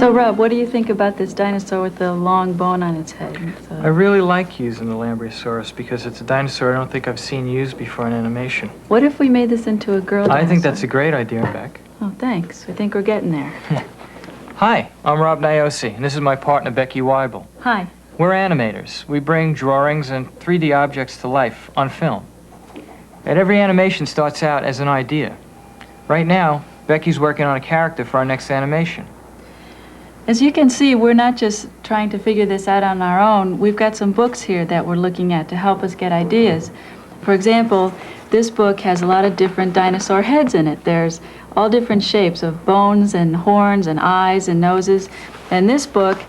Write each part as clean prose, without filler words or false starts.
So, Rob, what do you think about this dinosaur with the long bone on its head? I really like using the Lambriosaurus because it's a dinosaur I don't think I've seen used before in animation. What if we made this into a girl dinosaur? I think that's a great idea, Beck. Oh, thanks. I think we're getting there. Hi, I'm Rob Niosi, and this is my partner, Becky Wible. Hi. We're animators. We bring drawings and 3D objects to life on film. And every animation starts out as an idea. Right now, Becky's working on a character for our next animation. As you can see, we're not just trying to figure this out on our own. We've got some books here that we're looking at to help us get ideas. For example, this book has a lot of different dinosaur heads in it. There's all different shapes of bones and horns and eyes and noses. And this book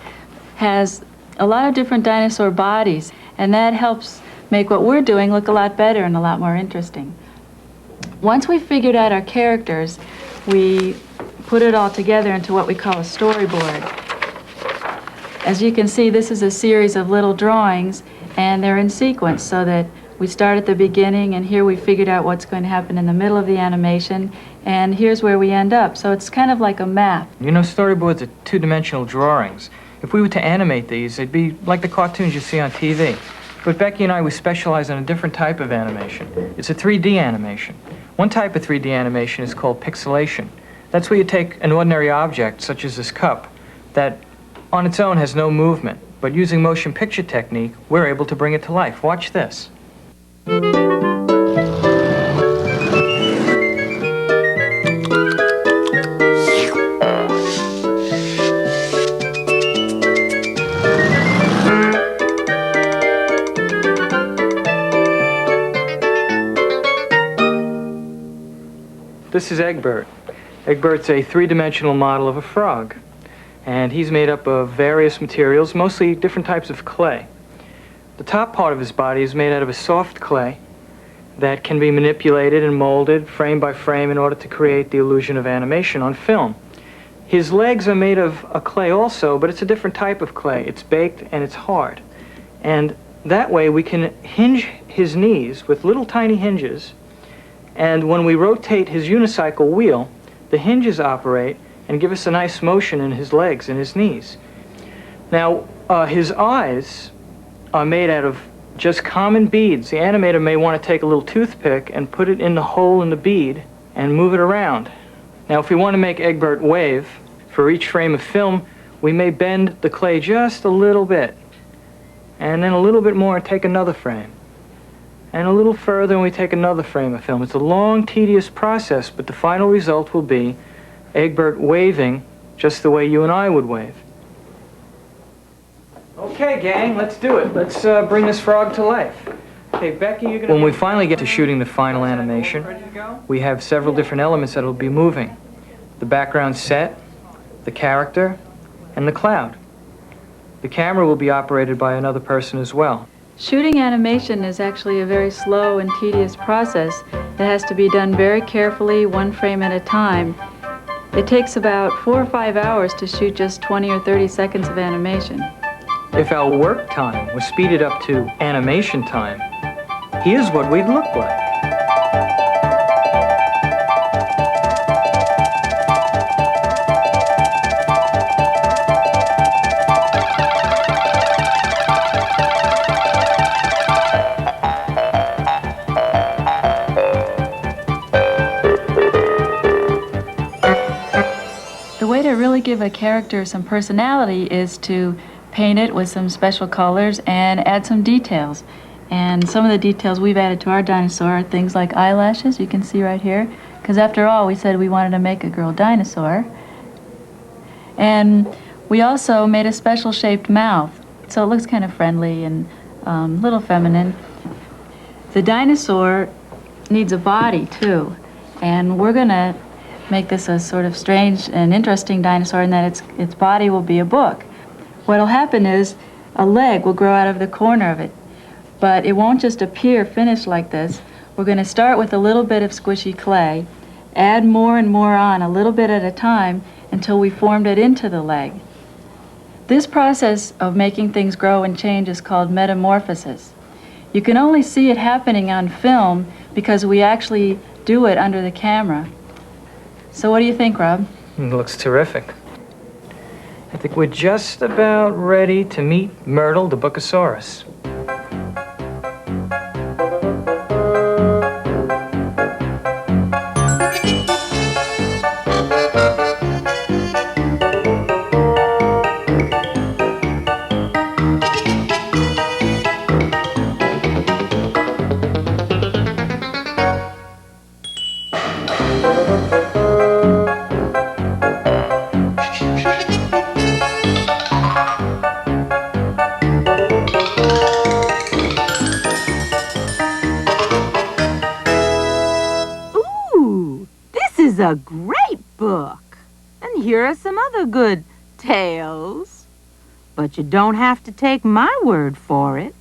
has a lot of different dinosaur bodies, and that helps make what we're doing look a lot better and a lot more interesting. Once we've figured out our characters, we put it all together into what we call a storyboard. As you can see, this is a series of little drawings, and they're in sequence so that we start at the beginning, and here we figured out what's going to happen in the middle of the animation, and here's where we end up. So it's kind of like a map. You know, storyboards are two-dimensional drawings. If we were to animate these, they'd be like the cartoons you see on TV. But Becky and I, we specialize in a different type of animation. It's a 3D animation. One type of 3D animation is called pixelation. That's where you take an ordinary object, such as this cup, that on its own has no movement, but using motion picture technique, we're able to bring it to life. Watch this. This is Egbert. Egbert's a three-dimensional model of a frog, and he's made up of various materials, mostly different types of clay. The top part of his body is made out of a soft clay that can be manipulated and molded frame by frame in order to create the illusion of animation on film. His legs are made of a clay also, but it's a different type of clay. It's baked and it's hard. And that way we can hinge his knees with little tiny hinges, and when we rotate his unicycle wheel, the hinges operate and give us a nice motion in his legs and his knees. Now, his eyes are made out of just common beads. The animator may want to take a little toothpick and put it in the hole in the bead and move it around. Now, if we want to make Egbert wave, for each frame of film, we may bend the clay just a little bit, and then a little bit more and take another frame. And a little further and we take another frame of film. It's a long, tedious process, but the final result will be Egbert waving just the way you and I would wave. Okay, gang, let's do it. Let's bring this frog to life. Okay, Becky, you're gonna... When we finally get to shooting the final animation, we have several different elements that will be moving. The background set, the character, and the cloud. The camera will be operated by another person as well. Shooting animation is actually a very slow and tedious process that has to be done very carefully, one frame at a time. It takes about 4 or 5 hours to shoot just 20 or 30 seconds of animation. If our work time was speeded up to animation time, here's what we'd look like. The way to really give a character some personality is to paint it with some special colors and add some details. And some of the details we've added to our dinosaur are things like eyelashes, you can see right here, because after all, we said we wanted to make a girl dinosaur. And we also made a special shaped mouth, so it looks kind of friendly and a little feminine. The dinosaur needs a body too, and we're gonna make this a sort of strange and interesting dinosaur in that its body will be a book. What'll happen is a leg will grow out of the corner of it, but it won't just appear finished like this. We're going to start with a little bit of squishy clay, add more and more on a little bit at a time until we formed it into the leg. This process of making things grow and change is called metamorphosis. You can only see it happening on film because we actually do it under the camera. So what do you think, Rob? It looks terrific. think we're just about ready to meet Myrtle the Bookosaurus. Ooh, this is a great book. And here are some other good tales. But you don't have to take my word for it.